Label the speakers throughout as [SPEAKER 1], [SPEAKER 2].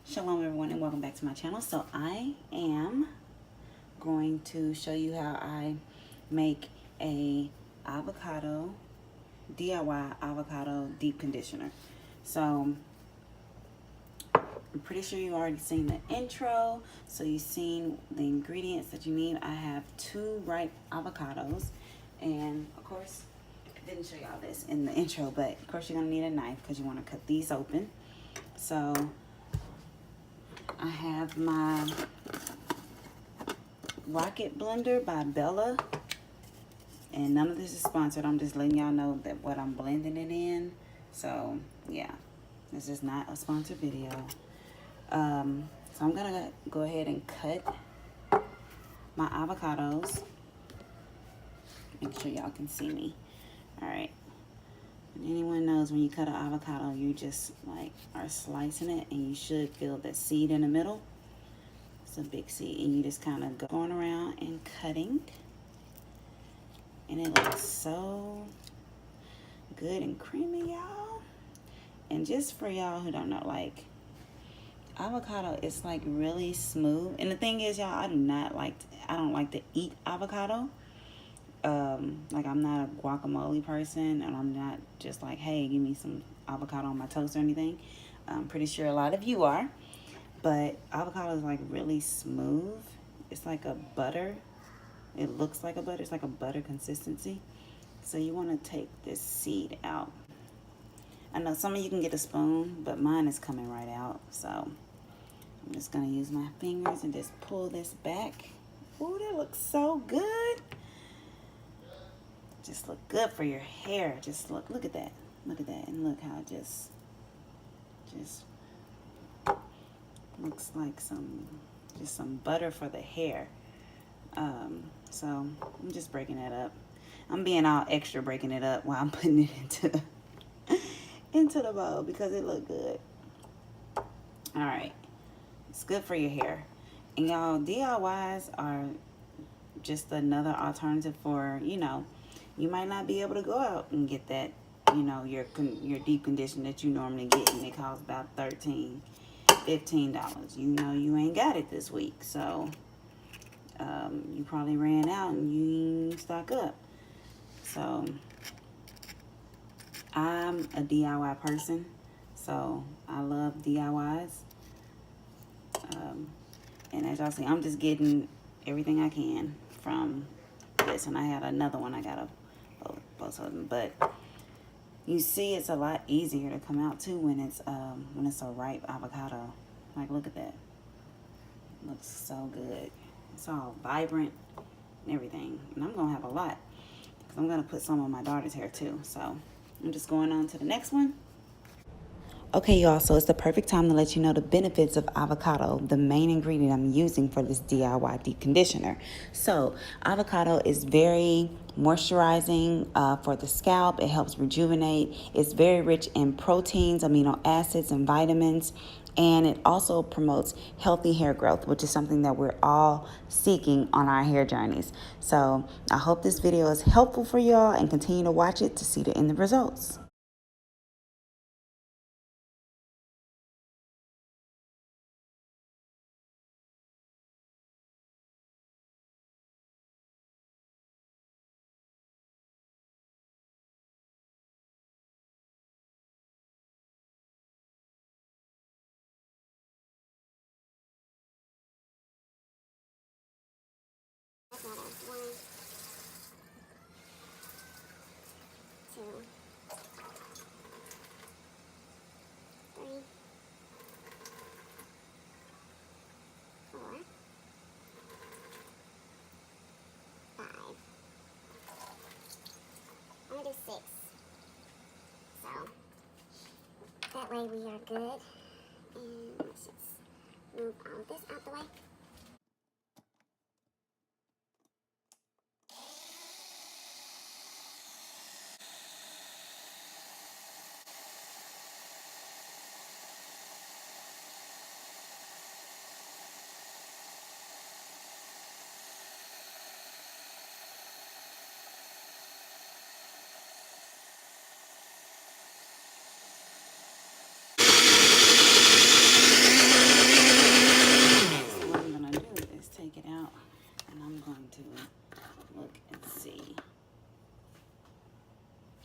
[SPEAKER 1] Shalom everyone and welcome back to my channel. So I am going to show you how I make a avocado DIY avocado deep conditioner. So I'm pretty sure you've already seen the intro, so you've seen the ingredients that you need. I have 2 ripe avocados, and of course I didn't show y'all this in the intro, but of course you're gonna need a knife because you want to cut these open. So I have my Rocket Blender by Bella, and none of this is sponsored. I'm just letting y'all know that what I'm blending it in. So yeah, this is not a sponsored video. So I'm gonna go ahead and cut my avocados. Make sure y'all can see me. All right. And anyone knows when you cut an avocado, you just like are slicing it, and you should feel the seed in the middle. It's a big seed, and you just kind of going around and cutting, and it looks so good and creamy, y'all. And just for y'all who don't know, like, avocado is like really smooth. And the thing is, y'all, I don't like to eat avocado. Like, I'm not a guacamole person, and I'm not just like, hey, give me some avocado on my toast or anything. I'm pretty sure a lot of you are. But avocado is like really smooth. It's like a butter. It looks like a butter. It's like a butter consistency. So you want to take this seed out. I know some of you can get a spoon, but mine is coming right out. So I'm just going to use my fingers and just pull this back. Ooh, that looks so good. Just look good for your hair. Just look at that. Look at that. And look how it just looks like some butter for the hair. So I'm just breaking that up. I'm being all extra breaking it up while I'm putting it into the bowl because it look good. All right, it's good for your hair. And y'all, DIYs are just another alternative for, you might not be able to go out and get that, your deep conditioner that you normally get, and it costs about $13-15. You ain't got it this week, so you probably ran out and you ain't stock up. So I'm a DIY person, so I love DIYs. And as y'all see, I'm just getting everything I can from this, and I had another one I gotta both of them. But you see, it's a lot easier to come out too when it's a ripe avocado. Like, look at that. It looks so good. It's all vibrant and everything. And I'm gonna have a lot because I'm gonna put some on my daughter's hair too. So I'm just going on to the next one. Okay, y'all, so it's the perfect time to let you know the benefits of avocado, the main ingredient I'm using for this DIY deep conditioner. So avocado is very moisturizing for the scalp. It helps rejuvenate. It's very rich in proteins, amino acids, and vitamins. And it also promotes healthy hair growth, which is something that we're all seeking on our hair journeys. So I hope this video is helpful for y'all, and continue to watch it to see the end results.
[SPEAKER 2] I'm gonna do 6. So that way we are good. And let's just move all this out the way.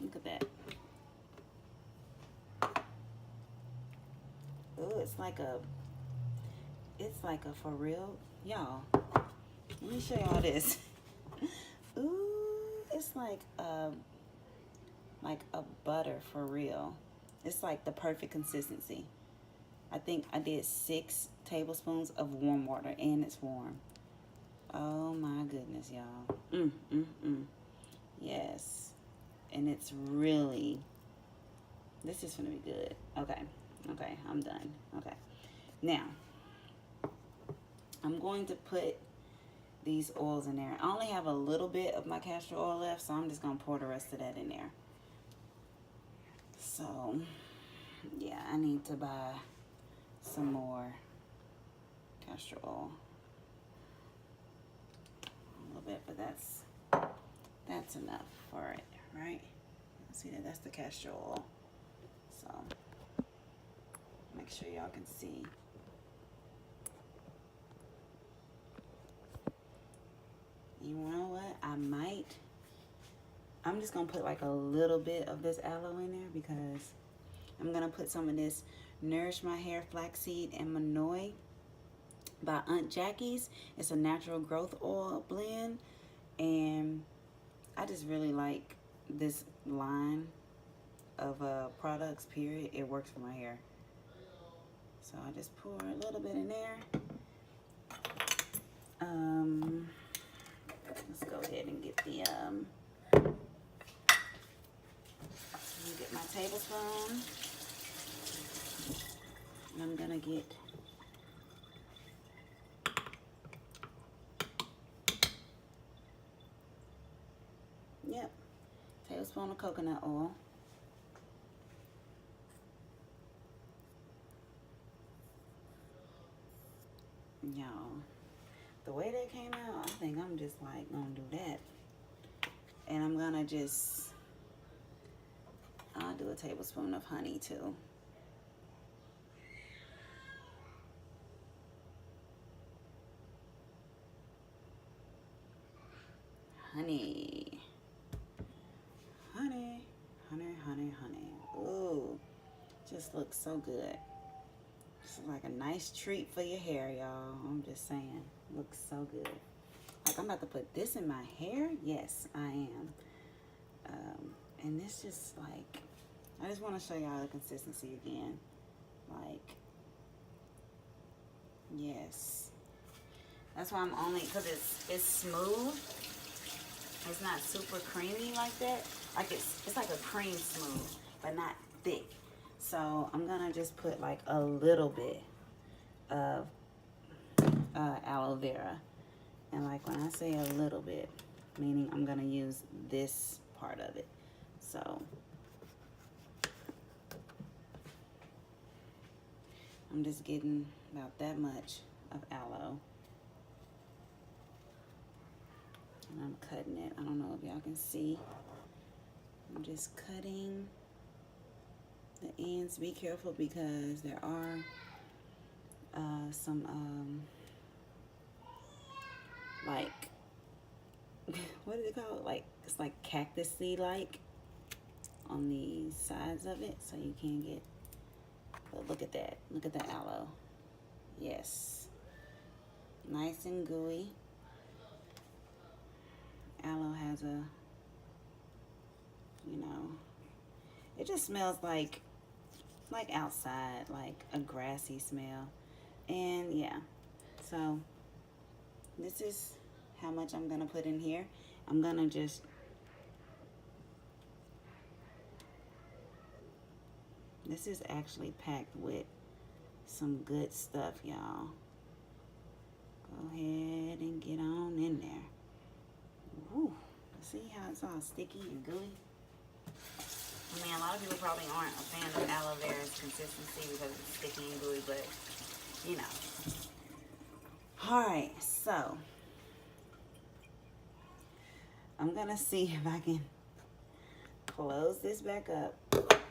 [SPEAKER 1] Look at that. Ooh, it's like a for real, y'all. Let me show y'all this. Ooh, it's like a butter for real. It's like the perfect consistency. I think I did 6 tablespoons of warm water, and it's warm. Oh my goodness, y'all. Yes. And it's really, this is gonna be good. Okay, I'm done. Okay, now I'm going to put these oils in there. I only have a little bit of my castor oil left, so I'm just gonna pour the rest of that in there. So yeah, I need to buy some more castor oil. A little bit, but that's enough for it, right? See that? That's the castor oil. So make sure y'all can see. You know what? I'm just gonna put like a little bit of this aloe in there because I'm gonna put some of this Nourish My Hair Flaxseed and Manoi by Aunt Jackie's. It's a natural growth oil blend, and I just really like this line of products, period. It works for my hair. So I just pour a little bit in there. Let's go ahead and get the get my tablespoon. And I'm gonna get tablespoon of coconut oil. Y'all, the way they came out, I think I'm just like gonna do that. And I'm gonna I'll do a tablespoon of honey too. Honey. Ooh, just looks so good. It's like a nice treat for your hair, y'all. I'm just saying, looks so good. Like, I'm about to put this in my hair. Yes, I am. And this just like, I just want to show y'all the consistency again. Like, yes. That's why I'm only, because it's smooth. It's not super creamy like that. Like it's like a cream smooth, but not thick. So I'm gonna just put like a little bit of aloe vera. And like when I say a little bit, meaning I'm gonna use this part of it. So I'm just getting about that much of aloe. And I'm cutting it. I don't know if y'all can see. I'm just cutting the ends. Be careful because there are some like what is it called? Like it's like cactus-y like on the sides of it, so you can't get. But look at that. Look at the aloe. Yes, nice and gooey. Aloe has a, you know, it just smells like outside, like a grassy smell. And yeah, so this is how much I'm gonna put in here. I'm gonna just this is actually packed with some good stuff, y'all. Go ahead and get on in there. Woo. See how it's all sticky and gooey? I mean, a lot of people probably aren't a fan of aloe vera's consistency because it's sticky and gooey, but you know. Alright, so I'm gonna see if I can close this back up.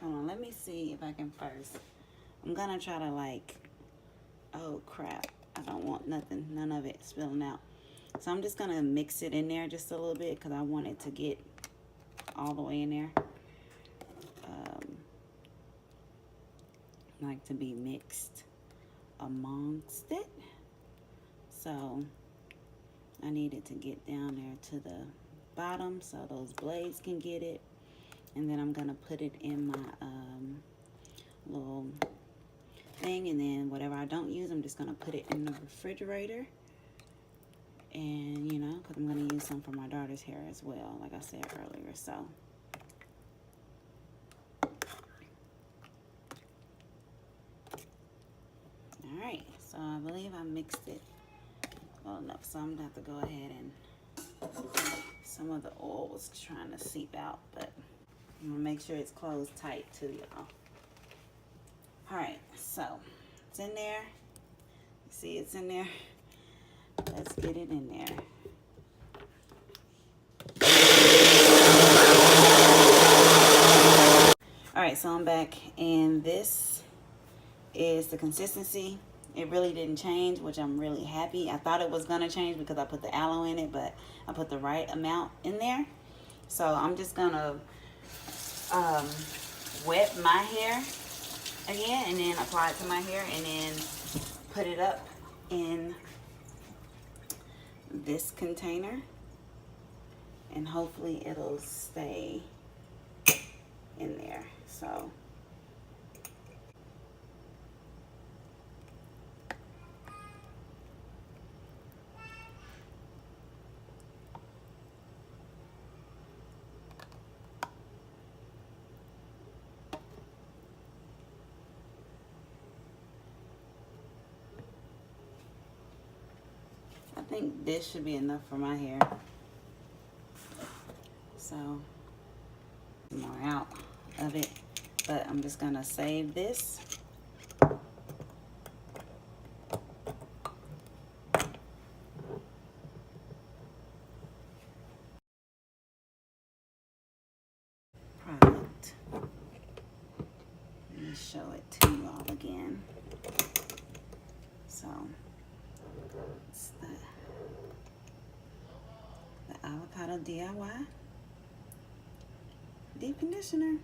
[SPEAKER 1] Hold on, let me see if I can first. I'm gonna try to like, oh crap, I don't want none of it spilling out. So I'm just gonna mix it in there just a little bit because I want it to get all the way in there. like to be mixed amongst it. So I need it to get down there to the bottom so those blades can get it. And then I'm gonna put it in my little thing, and then whatever I don't use, I'm just gonna put it in the refrigerator. And you know, because I'm gonna use some for my daughter's hair as well, like I said earlier. So all right, so I believe I mixed it well enough, so I'm gonna have to go ahead and some of the oil was trying to seep out, but I'm gonna make sure it's closed tight too, y'all. All right, so it's in there. See, it's in there. Let's get it in there. All right, so I'm back, and this is the consistency. It really didn't change, which I'm really happy. I thought it was gonna change because I put the aloe in it, but I put the right amount in there. So I'm just gonna wet my hair again, and then apply it to my hair, and then put it up in this container, and hopefully it'll stay in there. So I think this should be enough for my hair. So more out of it, but I'm just gonna save this. Product. Let me show it to you all again. So it's the AVOCADO D.I.Y. Deep Conditioner.